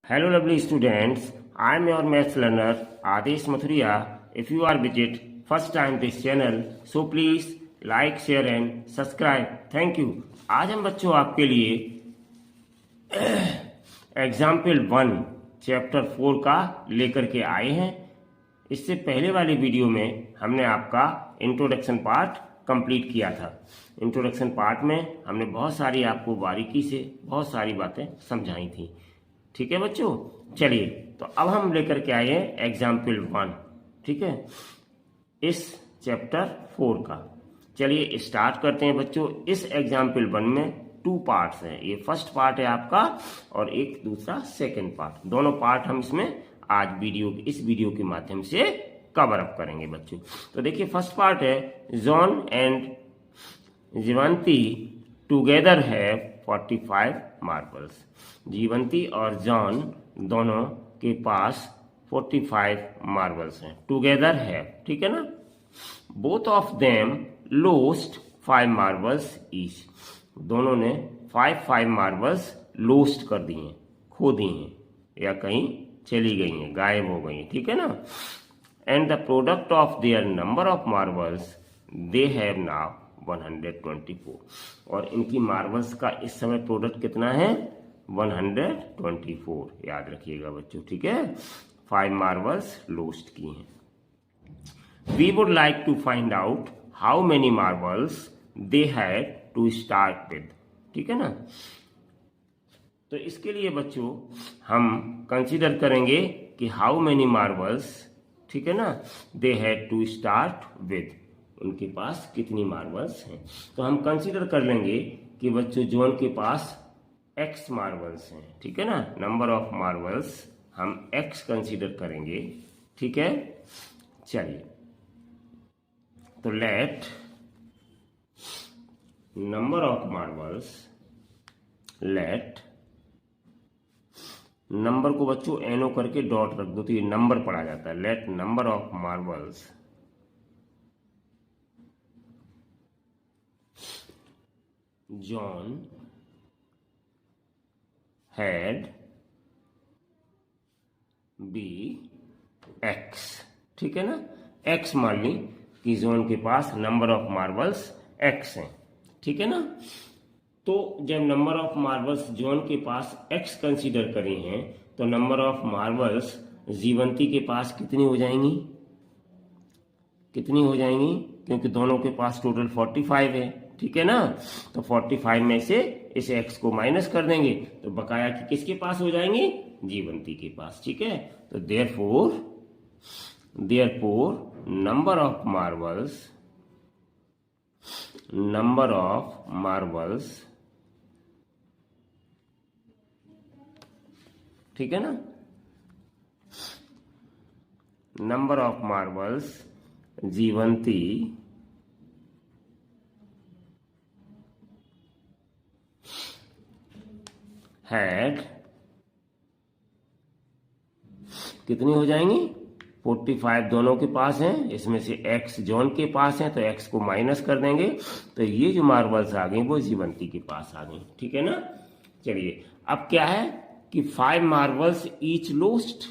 Hello lovely students, I am your maths learner Adesh Mathuria. If you are visit first time this channel, so please like, share and subscribe. Thank you. आज हम बच्चों आपके लिए example 1 chapter 4 का लेकर के आए हैं। इससे पहले वाली वीडियो में हमने आपका इंट्रोडक्शन पार्ट कंप्लीट किया था। इंट्रोडक्शन पार्ट में हमने बहुत सारी आपको बारीकी से बहुत सारी बातें समझाई थी। ठीक है बच्चों, चलिए तो अब हम लेकर के आए हैं एग्जाम्पल 1, ठीक है, इस चैप्टर 4 का। चलिए स्टार्ट करते हैं बच्चों। इस एग्जाम्पल 1 में 2 पार्ट्स हैं। ये फर्स्ट पार्ट है आपका और एक दूसरा सेकंड पार्ट। दोनों पार्ट हम इसमें आज इस वीडियो के माध्यम से कवर अप करेंगे बच्चों। तो देखिए फर्स्ट पार्ट है, John and Jeevanti together have 45 marbles. Jeevanti और जॉन दोनों के पास 45 मार्बल्स हैं। टुगेदर है, ठीक है ना। Both of them lost 5 marbles each. दोनों ने 5 मार्बल्स लोस्ट कर दिए, खो दिए हैं या कहीं चली गई हैं, गायब हो गई हैं, ठीक है ना। And the product of their number of marbles they have now 124। और इनकी मार्बल्स का इस समय प्रोडक्ट कितना है? 124। याद रखिएगा बच्चों, ठीक है। 5 मार्बल्स लोस्ट की हैं। We would like to find out how many marbles they had to start with, ठीक है ना। तो इसके लिए बच्चों हम कंसीडर करेंगे कि हाउ मेनी मार्बल्स, ठीक है ना, they had to start with, उनके पास कितनी मार्बल्स हैं। तो हम कंसीडर कर लेंगे कि बच्चों जॉन के पास x मार्बल्स हैं, ठीक है ना। नंबर ऑफ मार्बल्स हम x कंसीडर करेंगे, ठीक है। चलिए तो late number of marbles, let number को बच्चों एनो करके डॉट रख दो तो ये नंबर पढ़ा जाता है। Let number of marbles John had be x, ठीक है ना। एक्स मान ली कि जॉन के पास नंबर ऑफ मार्बल्स एक्स हैं, ठीक है ना। तो जब नंबर ऑफ मार्बल्स जॉन के पास एक्स कंसीडर करी हैं तो नंबर ऑफ मार्बल्स जीवंती के पास कितनी हो जाएंगी? कितनी हो जाएंगी? क्योंकि दोनों के पास टोटल 45 है, ठीक है ना। तो 45 में से इस x को माइनस कर देंगे तो बकाया की किसके पास हो जाएंगे? जीवंती के पास, ठीक है। तो देयरफॉर नंबर ऑफ मार्बल्स, ठीक है ना, नंबर ऑफ मार्बल्स जीवंती हैड कितनी हो जाएंगी? 45 दोनों के पास हैं, इसमें से x जॉन के पास है तो x को माइनस कर देंगे तो ये जो मार्बल्स आ गई वो जीवंती के पास आ गई, ठीक है ना। चलिए अब क्या है कि 5 मार्बल्स ईच लोस्ट,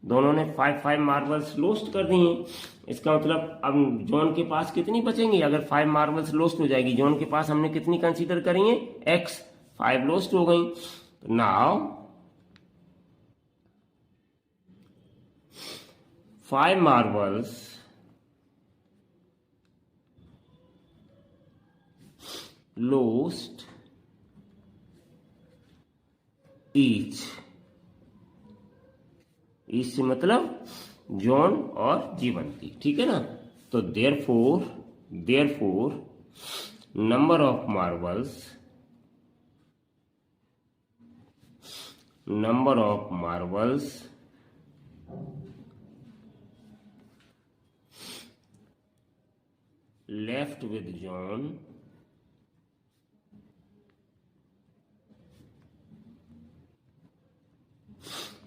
दोनों ने 5 मार्बल्स लोस्ट कर दी हैं। इसका मतलब अब जॉन के पास कितनी बचेंगी? अगर 5 मार्बल्स लोस्ट हो जाएगी, जॉन के पास हमने कितनी कंसीडर करी है? x, 5 लोस्ट हो गई। नाउ 5 मार्बल्स लोस्ट ईच से मतलब जॉन और जीवंती, ठीक है ना। तो therefore number of marbles left with John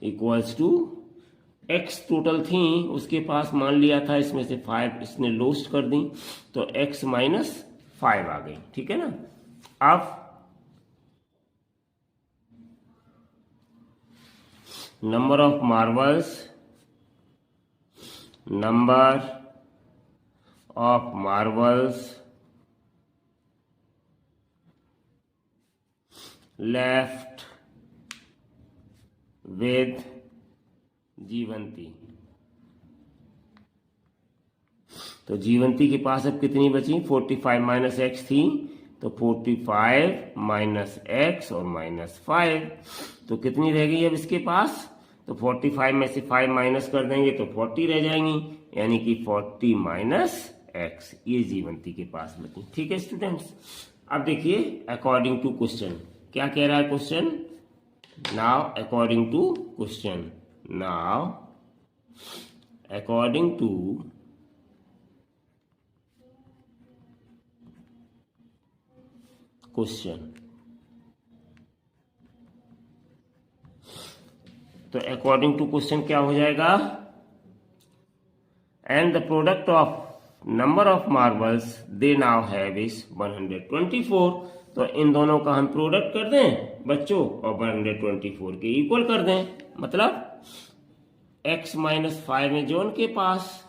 equals to x total थी उसके पास, मान लिया था इसमें से 5 इसने लोस्ट कर दी तो x माइनस 5 आ गई, ठीक है ना। अब number of marbles left with Jeevanti. तो जीवंती के पास अब कितनी बची? 45 माइनस एक्स थी, तो 45 माइनस एक्स और माइनस 5, तो कितनी रह गई अब इसके पास? तो 45 में से 5 माइनस कर देंगे तो 40 रह जाएंगी, यानी कि 40 माइनस एक्स, ये जीवंती के पास बची। ठीक है स्टूडेंट्स, अब देखिए अकॉर्डिंग टू क्वेश्चन क्या कह रहा है question. Now according to question, तो अकॉर्डिंग टू क्वेश्चन क्या हो जाएगा? And the product of number of marbles they now have is 124। तो इन दोनों का हम प्रोडक्ट कर दें बच्चों और 124 के इक्वल कर दें, मतलब x माइनस 5 है जॉन के पास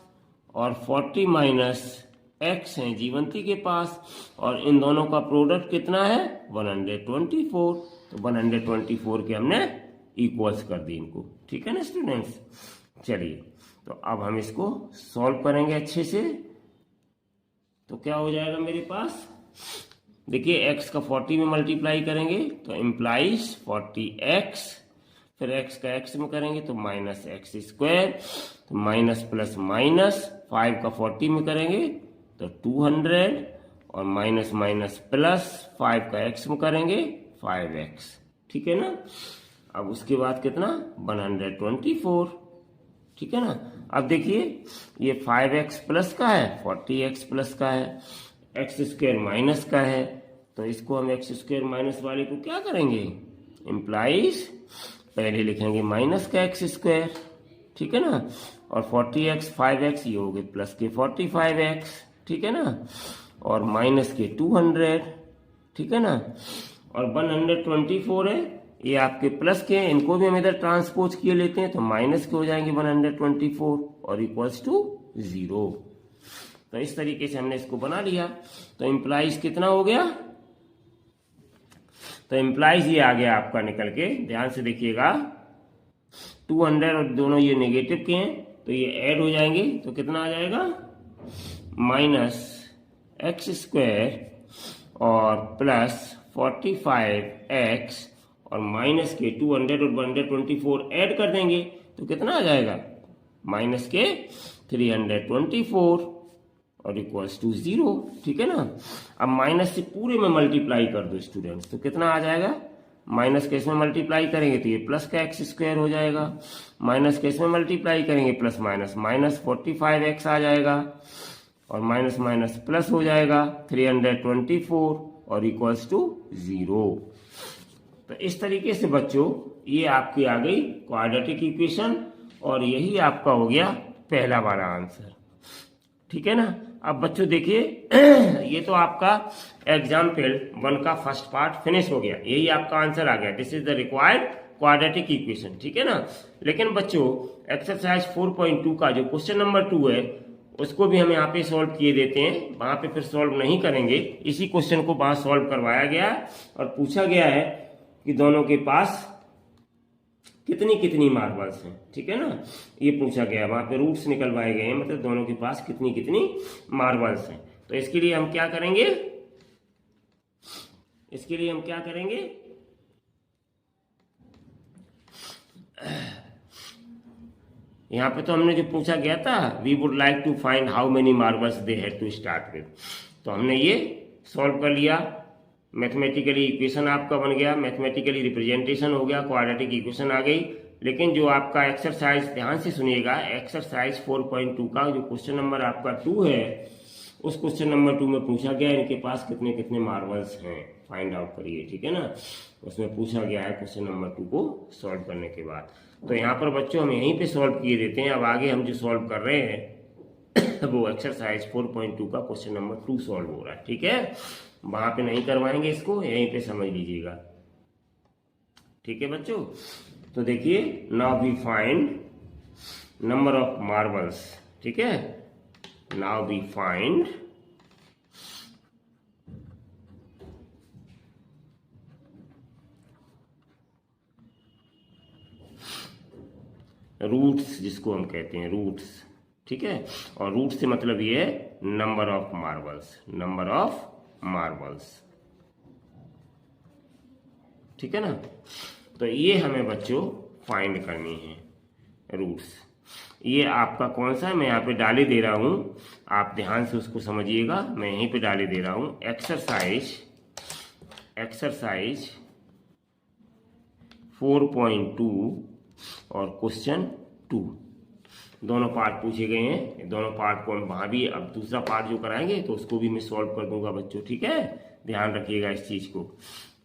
और 40 माइनस x है जीवंती के पास, और इन दोनों का प्रोडक्ट कितना है? 124। तो 124 के हमने इक्वल्स कर दी इनको। ठीक है ना स्टूडेंट्स, चलिए तो अब हम इसको सॉल्व करेंगे अच्छे से। तो क्या हो जाएगा मेरे पास? देखिए x का 40 में मल्टीप्लाई करेंगे तो इम्प्लाइज 40x, फिर x का x में करेंगे तो माइनस एक्स स्क्वायर, तो माइनस प्लस माइनस 5 का 40 में करेंगे तो 200, और माइनस माइनस प्लस 5 का x में करेंगे 5x। ठीक है ना, अब उसके बाद कितना? 124। ठीक है ना, अब देखिए ये 5x प्लस का है, 40x प्लस का है, एक्स स्क्वायर माइनस का है, तो इसको हम एक्स स्क्वायर माइनस वाले को क्या करेंगे? इम्प्लाइज पहले लिखेंगे माइनस का एक्स स्क्वायर, ठीक है ना, और 40x 5x ये हो गए प्लस के 45x, ठीक है ना, और माइनस के 200, ठीक है ना, और 124 है, ये आपके प्लस के हैं, इनको भी हम इधर ट्रांसपोज किए लेते हैं तो माइनस के हो जाएंगे 124 और इक्वल्स टू 0। तो इस तरीके से हमने इसको बना लिया। तो इम्प्लाइज कितना हो गया? तो इम्प्लाइज ये आ गया आपका निकल के, ध्यान से देखिएगा, 200 और दोनों ये नेगेटिव के हैं तो ये ऐड हो जाएंगे, तो कितना आ जाएगा? माइनस एक्स स्क्वायर और प्लस 45x और माइनस के 200 और 124 ऐड कर देंगे तो कितना आ जाएगा? माइनस के 324 और इक्वल्स टू 0। ठीक है ना, अब माइनस से पूरे में मल्टीप्लाई कर दो स्टूडेंट्स, तो कितना आ जाएगा? माइनस के इसमें मल्टीप्लाई करेंगे तो ये प्लस का एक्स स्क्वायर हो जाएगा, माइनस के इसमें मल्टीप्लाई करेंगे प्लस माइनस माइनस 45x आ जाएगा, और माइनस माइनस प्लस हो जाएगा 324 और इक्वल्स टू 0। तो इस तरीके से बच्चों ये आपकी आ गई क्वाड्रेटिक इक्वेशन, और यही आपका हो गया पहला वाला आंसर। ठीक है ना, अब बच्चों देखिए ये तो आपका एग्जाम्पल 1 का फर्स्ट पार्ट फिनिश हो गया, यही आपका आंसर आ गया, this is the required quadratic equation. ठीक है ना, लेकिन बच्चों एक्सरसाइज 4.2 का जो क्वेश्चन नंबर 2 है उसको भी हम यहाँ पे सॉल्व किए देते हैं, वहां पे फिर सॉल्व नहीं करेंगे, इसी क्वेश्चन को वहां सॉल्व करवाया गया और पूछा गया है कि दोनों के पास कितनी कितनी मार्बल्स हैं। ठीक है ना, ये पूछा गया, वहां पे रूट्स निकलवाए गए हैं, मतलब दोनों के पास कितनी कितनी मार्बल्स हैं। तो इसके लिए हम क्या करेंगे? यहाँ पे तो हमने जो पूछा गया था, we would like to find how many marbles they had to start with, तो हमने ये सॉल्व कर लिया, मैथमेटिकली इक्वेशन आपका बन गया, मैथमेटिकली रिप्रेजेंटेशन हो गया, क्वाड्रेटिक इक्वेशन आ गई। लेकिन जो आपका एक्सरसाइज, ध्यान से सुनिएगा, एक्सरसाइज 4.2 का जो क्वेश्चन नंबर आपका 2 है, उस क्वेश्चन नंबर 2 में पूछा गया इनके पास कितने कितने मार्बल्स हैं, फाइंड आउट करिए। ठीक है ना, उसमें पूछा गया है क्वेश्चन नंबर 2 को सॉल्व करने के बाद। तो यहाँ पर बच्चों हम यहीं पे सॉल्व किए देते हैं। अब आगे हम जो सॉल्व कर रहे हैं वो एक्सरसाइज 4.2 का क्वेश्चन नंबर 2 सॉल्व हो रहा है। ठीक है, वहां पे नहीं करवाएंगे इसको, यहीं पे समझ लीजिएगा। ठीक है बच्चों, तो देखिए, now we find number of marbles. ठीक है, नाउ वी फाइंड रूट्स, जिसको हम कहते हैं रूट्स। ठीक है, और रूट से मतलब ये है number of marbles, number of marbles. ठीक है ना, तो ये हमें बच्चों फाइंड करनी है रूट्स। ये आपका कौन सा है, मैं यहाँ पे डाले दे रहा हूँ, आप ध्यान से उसको समझिएगा। मैं यहीं पे डाले दे रहा हूँ, एक्सरसाइज 4.2 और क्वेश्चन 2, दोनों पार्ट पूछे गए हैं। दोनों पार्ट को हम वहाँ भी अब दूसरा पार्ट जो कराएंगे तो उसको भी मैं सॉल्व कर दूंगा बच्चों। ठीक है, ध्यान रखिएगा इस चीज़ को।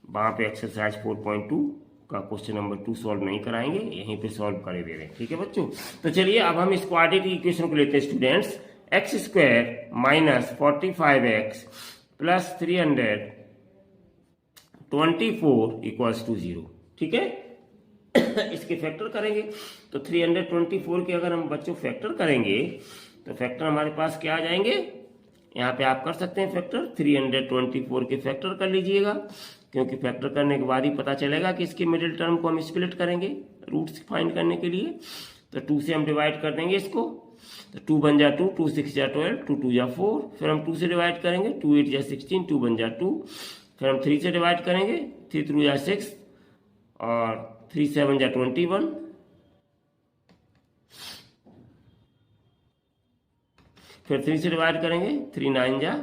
वहाँ पे एक्सरसाइज 4.2 का क्वेश्चन नंबर 2 सॉल्व नहीं कराएंगे, यहीं पे सॉल्व करे दे रहे हैं। ठीक है बच्चों, तो चलिए अब हम इस क्वाड्रेटिक इक्वेशन को लेते हैं स्टूडेंट्स। x² - 45x + 324 = 0। ठीक है, इसके फैक्टर करेंगे तो 324 के अगर हम बच्चों फैक्टर करेंगे तो फैक्टर हमारे पास क्या आ जाएंगे, यहाँ पे आप कर सकते हैं फैक्टर। 324 के फैक्टर कर लीजिएगा, क्योंकि फैक्टर करने के बाद ही पता चलेगा कि इसके मिडिल टर्म को हम स्प्लिट करेंगे रूट्स फाइंड करने के लिए। तो 2 से हम डिवाइड कर देंगे इसको, तो 2 बन जा 2, 2 6 जा 12, 2 2 जा 4, फिर हम 2 से डिवाइड करेंगे, 2 8 जा 16, 2 बन जा 2, फिर हम 3 से डिवाइड करेंगे, 3 3 जा 6 और 3 7 जा 21, फिर 3 से डिवाइड करेंगे, 3 9 जा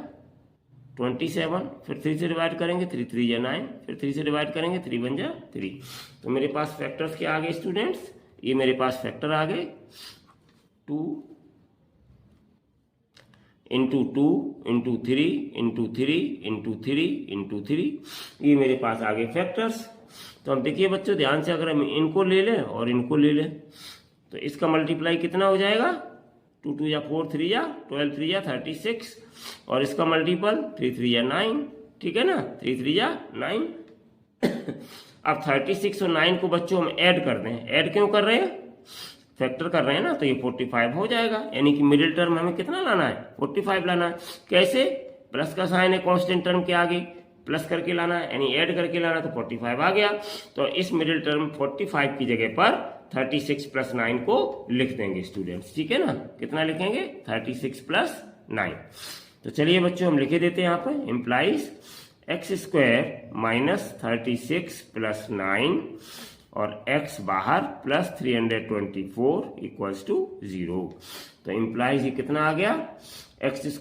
27, फिर 3 से डिवाइड करेंगे, 3 3 जा 9, फिर 3 से डिवाइड करेंगे, 3 1 जा 3। तो मेरे पास फैक्टर्स क्या आ गए स्टूडेंट्स, ये मेरे पास फैक्टर आ गए 2 × 2 × 3 × 3 × 3 × 3, ये मेरे पास आ गए फैक्टर्स। तो हम देखिए बच्चों ध्यान से, अगर हम इनको ले लें और इनको ले लें तो इसका मल्टीप्लाई कितना हो जाएगा, 2 2 या 4, 3 या 12, 3 या 36, और इसका मल्टीपल 3 3 या 9। ठीक है ना, 3 3 या 9। अब 36 और 9 को बच्चों हम ऐड कर दें। ऐड क्यों कर रहे हैं, फैक्टर कर रहे हैं ना, तो ये 45 हो जाएगा। यानी कि मिडिल टर्म हमें कितना लाना है, 45 लाना है। कैसे, प्लस का साइन है कांस्टेंट टर्म के आगे, प्लस करके लाना है, यानी ऐड करके लाना, तो 45 आ गया। तो इस मिडिल टर्म 45 की जगह पर 36 + 9 को लिख देंगे स्टूडेंट्स। ठीक है ना, कितना लिखेंगे, 36 + 9। तो चलिए बच्चों हम लिखे देते हैं यहाँ पर, इम्प्लाइज x² - 36 + 9 और x बाहर + 324 = 0। तो इम्प्लाइज ये कितना आ गया, x² -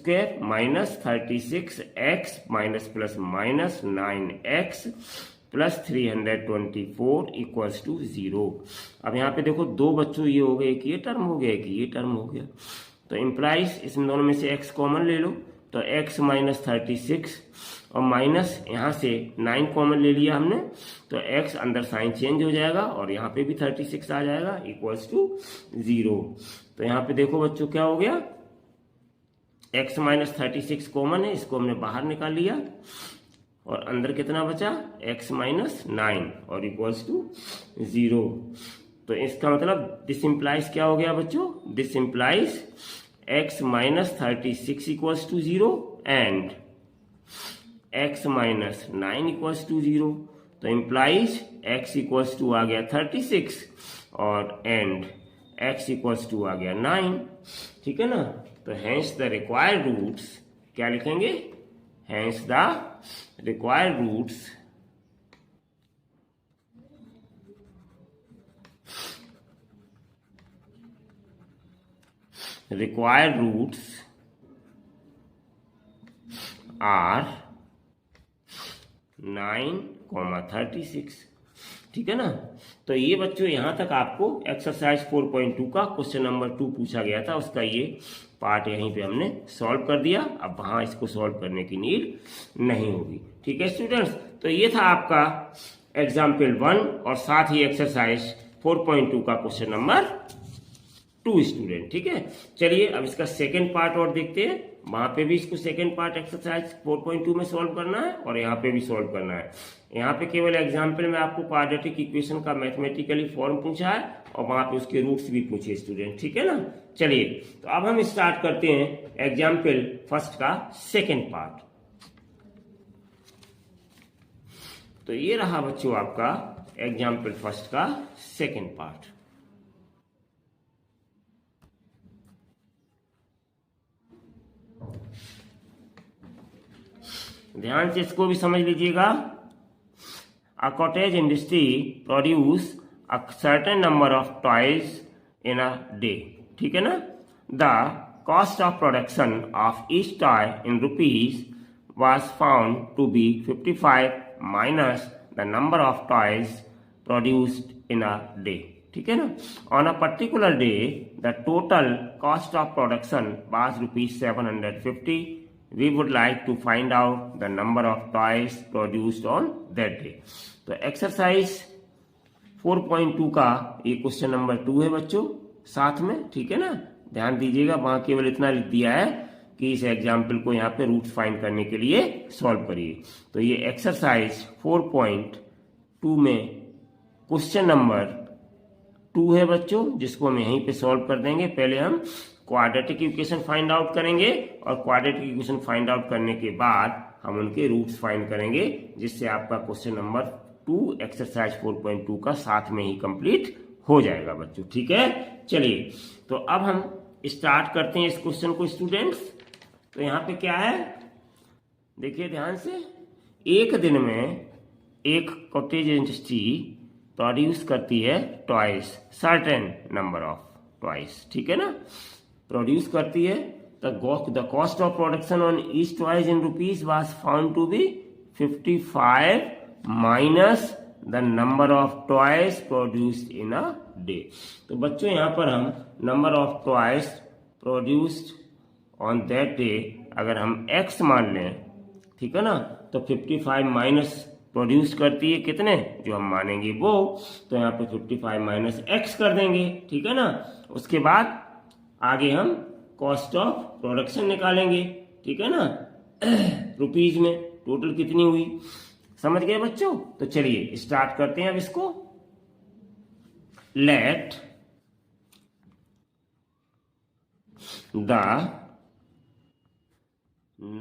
36x - + 9x + 324 = 0। अब यहाँ पे देखो दो बच्चों ये हो गए, एक ये टर्म हो गया, एक ये टर्म हो गया। तो इम्प्लाइज इसमें दोनों में से x कॉमन ले लो, तो x - 36 और माइनस यहाँ से 9 कॉमन ले लिया हमने, तो x अंदर साइन चेंज हो जाएगा और यहाँ पे भी 36 आ जाएगा = 0। तो यहाँ पे देखो बच्चों क्या हो गया, x - 36 कॉमन है, इसको हमने बाहर निकाल लिया और अंदर कितना बचा, x - 9 और = 0। तो इसका मतलब दिस इम्प्लाइज क्या हो गया बच्चों, this implies x - 36 = 0 and x - 9 = 0। तो इम्प्लाइज x = आ गया 36 और एंड x = आ गया 9। ठीक है ना, तो हैंस द रिक्वायर्ड रूट्स, क्या लिखेंगे, hence the required roots are 9, 36। ठीक है ना, तो ये बच्चों यहाँ तक आपको एक्सरसाइज 4.2 का क्वेश्चन नंबर 2 पूछा गया था, उसका ये पार्ट यहीं पे हमने सॉल्व कर दिया। अब वहाँ इसको सॉल्व करने की नीड नहीं होगी। ठीक है स्टूडेंट्स, तो ये था आपका एग्जाम्पल 1 और साथ ही एक्सरसाइज 4.2 का क्वेश्चन नंबर 2 स्टूडेंट। ठीक है, चलिए अब इसका सेकेंड पार्ट और देखते हैं। वहां पे भी इसको सेकेंड पार्ट एक्सरसाइज 4.2 में सॉल्व करना है और यहाँ पे भी सॉल्व करना है। यहाँ पे केवल एग्जाम्पल में आपको क्वाड्रेटिक इक्वेशन का मैथमेटिकली फॉर्म पूछा है और वहां पे उसके रूट्स भी पूछे स्टूडेंट, ठीक है ना। चलिए तो अब हम स्टार्ट करते हैं एग्जाम्पल फर्स्ट का सेकेंड पार्ट। तो ये रहा बच्चों आपका एग्जाम्पल फर्स्ट का सेकेंड पार्ट। ध्यान से इसको भी समझ लीजिएगा। A cottage industry produce a certain number of toys in a day, ठीक है ना। The cost of production of each toy in rupees was found to be 55 minus the number of toys produced in a day, ठीक है ना। On a particular day the total cost of production was rupees 750. We would like to find out the number of toys produced on that day. तो exercise 4.2 का ये question number 2 है बच्चों साथ में, ठीक है ना। ध्यान दीजिएगा, वहां केवल इतना लिख दिया है कि इस एग्जाम्पल को यहाँ पे रूट्स फाइंड करने के लिए सॉल्व करिए। तो ये एक्सरसाइज 4.2 में क्वेश्चन नंबर 2 है बच्चों, जिसको हम यहीं पे सॉल्व कर देंगे। पहले हम क्वाड्रेटिक इक्वेशन फाइंड आउट करेंगे और क्वाड्रेटिक इक्वेशन फाइंड आउट करने के बाद हम उनके रूट्स फाइंड करेंगे, जिससे आपका क्वेश्चन नंबर 2 एक्सरसाइज 4.2 का साथ में ही कंप्लीट हो जाएगा बच्चों, ठीक है। चलिए तो अब हम स्टार्ट करते हैं इस क्वेश्चन को स्टूडेंट्स। तो यहाँ पे क्या है, देखिए ध्यान से। एक दिन में एक कॉटेज इंडस्ट्री प्रोड्यूस करती है toys, certain number of toys, ठीक है ना। प्रोड्यूस करती है। The cost of production on each toys in rupees was found to be 55 minus the number of toys produced in a day. तो बच्चों यहाँ पर हम number of toys produced on that day अगर हम x मान लें, ठीक है ना, तो 55 माइनस प्रोड्यूस करती है कितने, जो हम मानेंगे वो। तो यहाँ पे 55 माइनस x कर देंगे, ठीक है ना। उसके बाद आगे हम कॉस्ट ऑफ प्रोडक्शन निकालेंगे, ठीक है ना, रुपीज में टोटल कितनी हुई। समझ गए बच्चों। तो चलिए स्टार्ट करते हैं अब इसको। Let the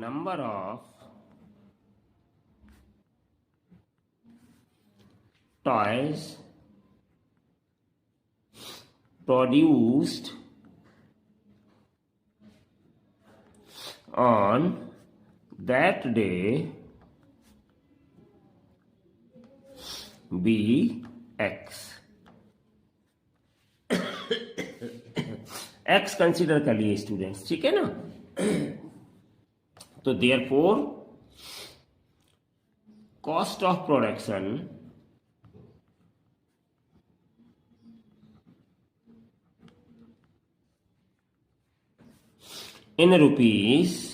number of toys produced on that day be x. x consider कर लिए स्टूडेंट्स, ठीक है ना। तो therefore cost of production in rupees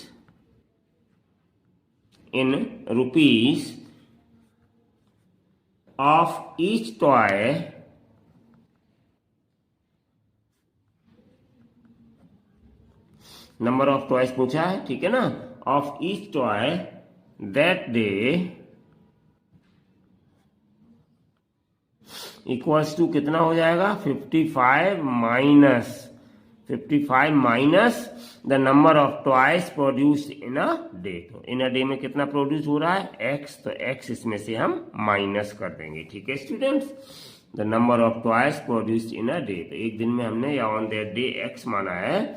of each toy number of toys पूछा है, ठीक है ना, of each toy that day equals to कितना हो जाएगा, 55 minus the number of toys produced in a day. तो इन अ डे में कितना प्रोड्यूस हो रहा है, x, तो x इसमें से हम माइनस कर देंगे, ठीक है students. The number of toys produced in a day, तो एक दिन में हमने या ऑन दैट डे x माना है,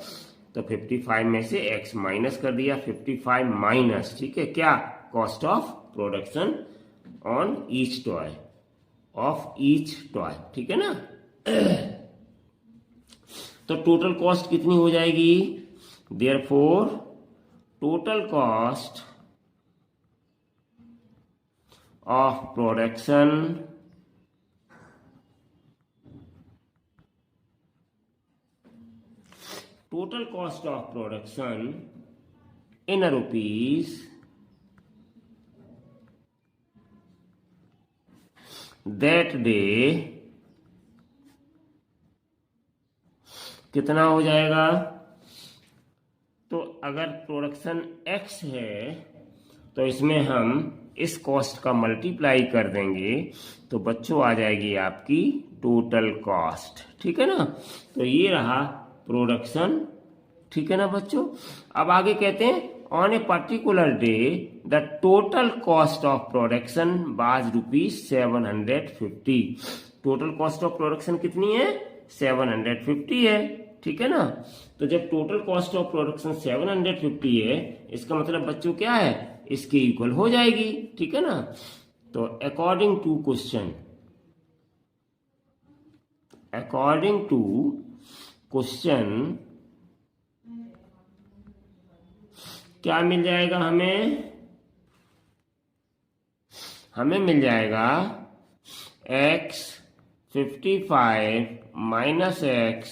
तो 55 में से x माइनस कर दिया, 55 माइनस, ठीक है, क्या, cost of production on each toy, of each toy, ठीक है ना। तो टोटल कॉस्ट कितनी हो जाएगी, therefore total cost of production total cost of production in a rupees that day कितना हो जाएगा, तो अगर प्रोडक्शन x है तो इसमें हम इस कॉस्ट का मल्टीप्लाई कर देंगे तो बच्चों आ जाएगी आपकी टोटल कॉस्ट। ठीक है ना, तो ये रहा प्रोडक्शन। ठीक है ना बच्चों। अब आगे कहते हैं on a particular day the total cost of production was ₹750। Total cost of production कितनी है? 750 है। ठीक है ना, तो जब टोटल कॉस्ट ऑफ प्रोडक्शन 750 है, इसका मतलब बच्चों क्या है? इसके इक्वल हो जाएगी। ठीक है ना, तो अकॉर्डिंग टू क्वेश्चन क्या मिल जाएगा हमें मिल जाएगा x 55 माइनस x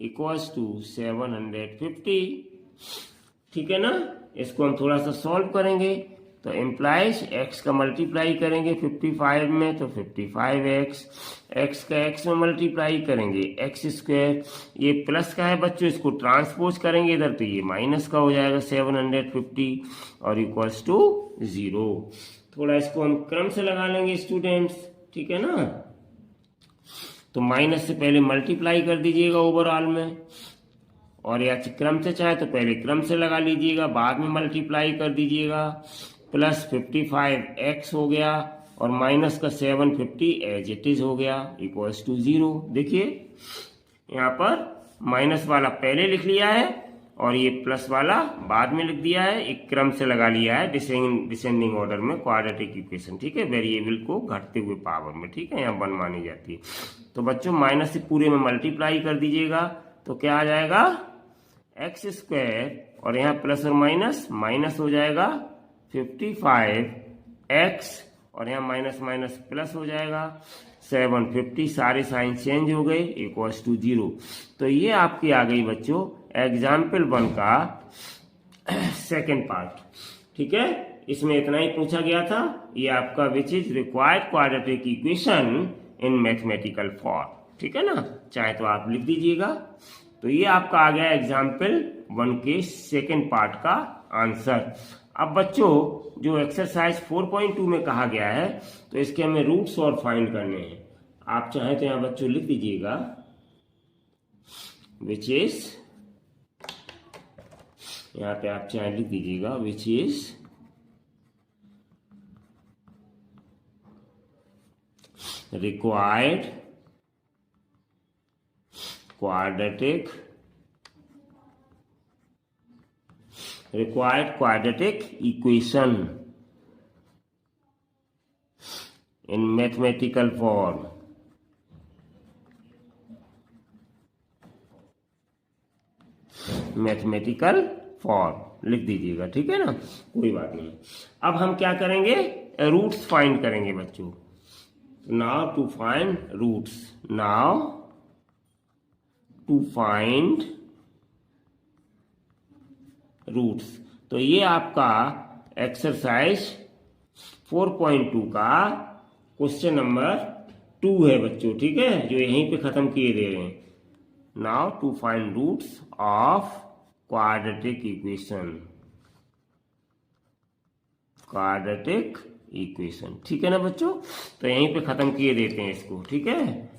इक्वल्स टू 750। ठीक है ना, इसको हम थोड़ा सा सॉल्व करेंगे तो इम्प्लाइज x का मल्टीप्लाई करेंगे 55 में तो 55x, x का x में मल्टीप्लाई करेंगे x स्क्वायर, ये प्लस का है बच्चों, इसको ट्रांसपोज करेंगे इधर तो ये माइनस का हो जाएगा 750 और इक्वल्स टू 0। थोड़ा इसको हम क्रम से लगा लेंगे स्टूडेंट्स। ठीक है ना, तो माइनस से पहले मल्टीप्लाई कर दीजिएगा ओवरऑल में, और या क्रम से चाहे तो पहले क्रम से लगा लीजिएगा बाद में मल्टीप्लाई कर दीजिएगा। प्लस 55x हो गया और माइनस का 750 एज इट इज हो गया इक्वल्स टू 0। देखिए यहाँ पर माइनस वाला पहले लिख लिया है और ये प्लस वाला बाद में लिख दिया है, एक क्रम से लगा लिया है डिसेंडिंग ऑर्डर में क्वाड्रेटिक इक्वेशन। ठीक है, वेरिएबल को घटते हुए पावर में। ठीक है, यहाँ 1 मानी जाती है। तो बच्चों माइनस से पूरे में मल्टीप्लाई कर दीजिएगा तो क्या आ जाएगा? एक्स स्क्वायर और यहाँ प्लस और माइनस हो जाएगा 55x और यहाँ माइनस माइनस प्लस हो जाएगा 750, सारे साइन चेंज हो गए इक्वल्स टू 0। तो ये आपकी आ गई बच्चों एग्जाम्पल 1 का सेकेंड पार्ट। ठीक है, इसमें इतना ही पूछा गया था। ये आपका which is required quadratic equation in mathematical form. ठीक है ना, चाहे तो आप लिख दीजिएगा। तो ये आपका आ गया एग्जाम्पल 1 के सेकेंड पार्ट का आंसर। अब बच्चों जो एक्सरसाइज 4.2 में कहा गया है तो इसके हमें रूट्स और फाइंड करने हैं। आप चाहें तो यहाँ बच्चों लिख दीजिएगा विच इज, यहाँ पे आप चाहे लिख दीजिएगा which is required quadratic equation in mathematical form। Mathematical form लिख दीजिएगा। ठीक है ना, कोई बात नहीं। अब हम क्या करेंगे? रूट्स फाइंड करेंगे बच्चों। Now to find roots. तो ये आपका एक्सरसाइज 4.2 का क्वेश्चन नंबर 2 है बच्चों। ठीक है, जो यहीं पे खत्म किए दे रहे हैं। Now to find roots of quadratic equation. ठीक है ना बच्चों, तो यहीं पे खत्म किए देते हैं इसको। ठीक है,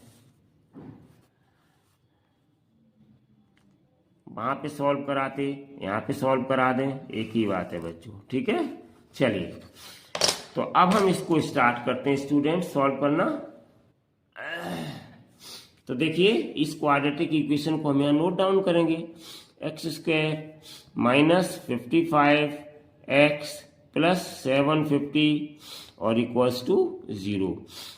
वहां पे सॉल्व कराते, यहाँ पे सॉल्व करा दें, एक ही बात है बच्चों। ठीक है, चलिए तो अब हम इसको स्टार्ट करते हैं स्टूडेंट सॉल्व करना। तो देखिए इस क्वाड्रेटिक इक्वेशन को हम यहाँ नोट डाउन करेंगे। X square minus 55x plus 750 और इक्वल्स टू 0।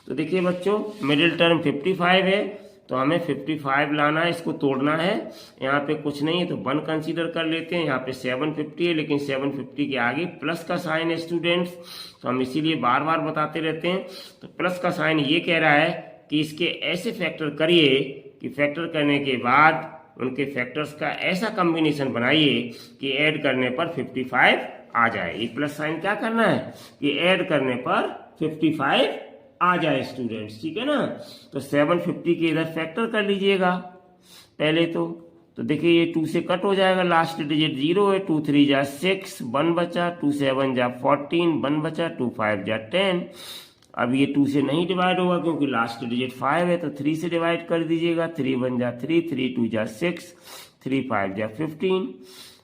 तो देखिए बच्चों मिडिल टर्म 55 है तो हमें 55 लाना है, इसको तोड़ना है। यहाँ पे कुछ नहीं है तो 1 कंसीडर कर लेते हैं। यहाँ पे 750 है लेकिन 750 के आगे प्लस का साइन है स्टूडेंट्स, तो हम इसीलिए बार बार बताते रहते हैं। तो प्लस का साइन ये कह रहा है कि इसके ऐसे फैक्टर करिए कि फैक्टर करने के बाद उनके फैक्टर्स का ऐसा कॉम्बिनेशन बनाइए कि ऐड करने पर 55 आ जाए। ये प्लस साइन क्या करना है कि ऐड करने पर 55 आ जाए स्टूडेंट्स। ठीक है ना, तो 750 के इधर फैक्टर कर लीजिएगा पहले तो तो देखिए ये 2 से कट हो जाएगा, लास्ट डिजिट 0 है, 2 3 जा 6, 1 बचा, 2 7 जा 14, 1 बचा, 2 5 जा 10। अब ये 2 से नहीं डिवाइड होगा क्योंकि लास्ट डिजिट 5 है, तो 3 से डिवाइड कर दीजिएगा, 3 1 जा 3, 3 2 जा 6, 3 5 जा 15।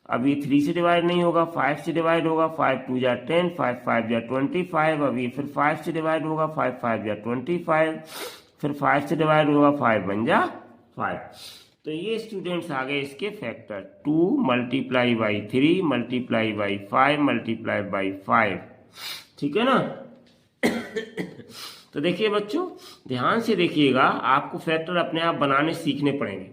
अब ये 3 से डिवाइड नहीं होगा, 5 से डिवाइड होगा, 5 2 जा 10, 5 5 जा 25। अब ये फिर 5 से डिवाइड होगा, 5 5 जा 25, फिर 5 से डिवाइड होगा, 5 1 जा 5। तो ये स्टूडेंट्स आ गए इसके factor, 2 multiply by 3 multiply by 5 multiply by 5, ठीक है ना। तो देखिए बच्चों ध्यान से देखिएगा, आपको फैक्टर अपने आप बनाने सीखने पड़ेंगे।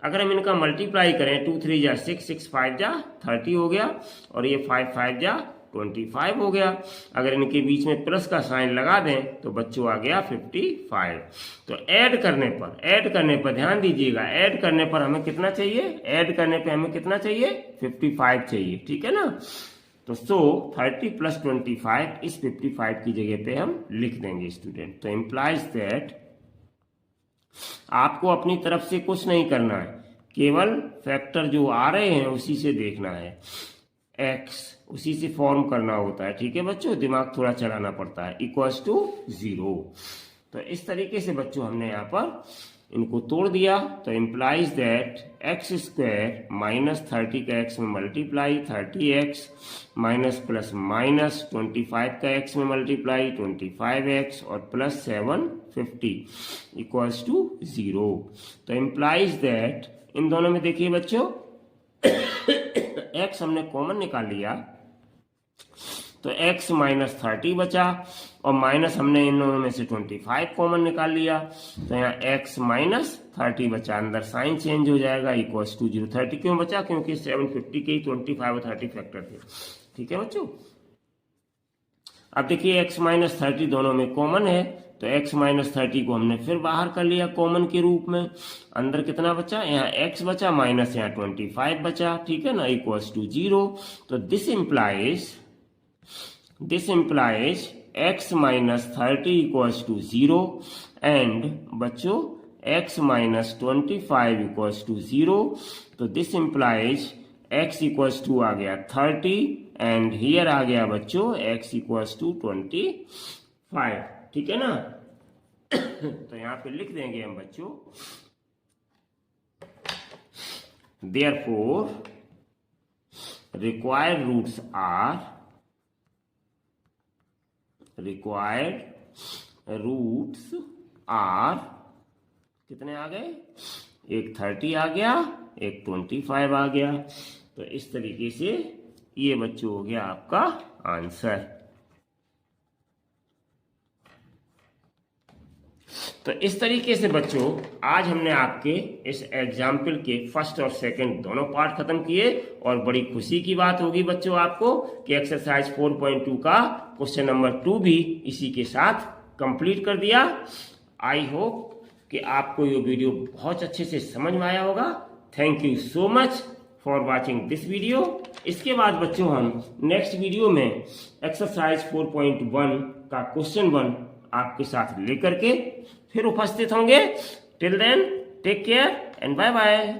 अगर हम इनका मल्टीप्लाई करें, 2 3 जा 6, 6 5 जा 30 हो गया, और ये 5 5 जा 25 हो गया। अगर इनके बीच में प्लस का साइन लगा दें तो बच्चों आ गया 55। तो ऐड करने पर ध्यान दीजिएगा, ऐड करने पर हमें कितना चाहिए, ऐड करने पे हमें कितना चाहिए, 55 चाहिए, ठीक है ना। तो 30 प्लस 25 इस 55 की जगह पे हम लिख देंगे स्टूडेंट। तो इम्प्लाइज दैट आपको अपनी तरफ से कुछ नहीं करना है, केवल फैक्टर जो आ रहे हैं उसी से देखना है, x उसी से फॉर्म करना होता है, ठीक है बच्चों, दिमाग थोड़ा चलाना पड़ता है, इक्वल्स टू 0। तो इस तरीके से बच्चों हमने यहाँ पर इनको तोड़ दिया। तो implies that x square minus 30 का x में multiply 30x minus plus minus 25 का x में मल्टीप्लाई 25x और प्लस 750 इक्वल्स टू 0। तो इम्प्लाइज दैट इन दोनों में देखिए बच्चों x हमने कॉमन निकाल लिया, तो x माइनस 30 बचा, और माइनस हमने इन दोनों में से 25 कॉमन निकाल लिया, तो यहाँ x माइनस 30 बचा, अंदर साइन चेंज हो जाएगा, इक्वल्स टू 0। 30 क्यों बचा, क्योंकि 750 के ही 25 और 30 फैक्टर थे, ठीक है बच्चों। अब देखिए x माइनस 30 दोनों में कॉमन है, तो x माइनस 30 को हमने फिर बाहर कर लिया कॉमन के रूप में, अंदर कितना बचा, यहाँ x बचा माइनस यहाँ 25 बचा, ठीक है ना, इक्वल्स टू 0। तो this implies x minus 30 equals to 0 and बच्चों x माइनस 25 इक्वल्स टू 0। तो this implies x equals to आ गया 30 एंड हियर आ गया बच्चों x इक्वल्स टू 25, ठीक है ना। तो यहाँ पे लिख देंगे हम बच्चों, therefore required roots are कितने आ गए, एक 30 आ गया, एक 25 आ गया। तो इस तरीके से ये बच्चों हो गया आपका आंसर। तो इस तरीके से बच्चों आज हमने आपके इस एग्जाम्पल के फर्स्ट और सेकंड दोनों पार्ट खत्म किए, और बड़ी खुशी की बात होगी बच्चों आपको कि एक्सरसाइज 4.2 का क्वेश्चन नंबर 2 भी इसी के साथ कंप्लीट कर दिया। आई होप कि आपको ये वीडियो बहुत अच्छे से समझ में आया होगा। Thank you so much for watching this video. इसके बाद बच्चों हम नेक्स्ट वीडियो में एक्सरसाइज 4.1 का क्वेश्चन 1 आपके साथ लेकर के फिर उपस्थित होंगे। Till then take care and bye bye.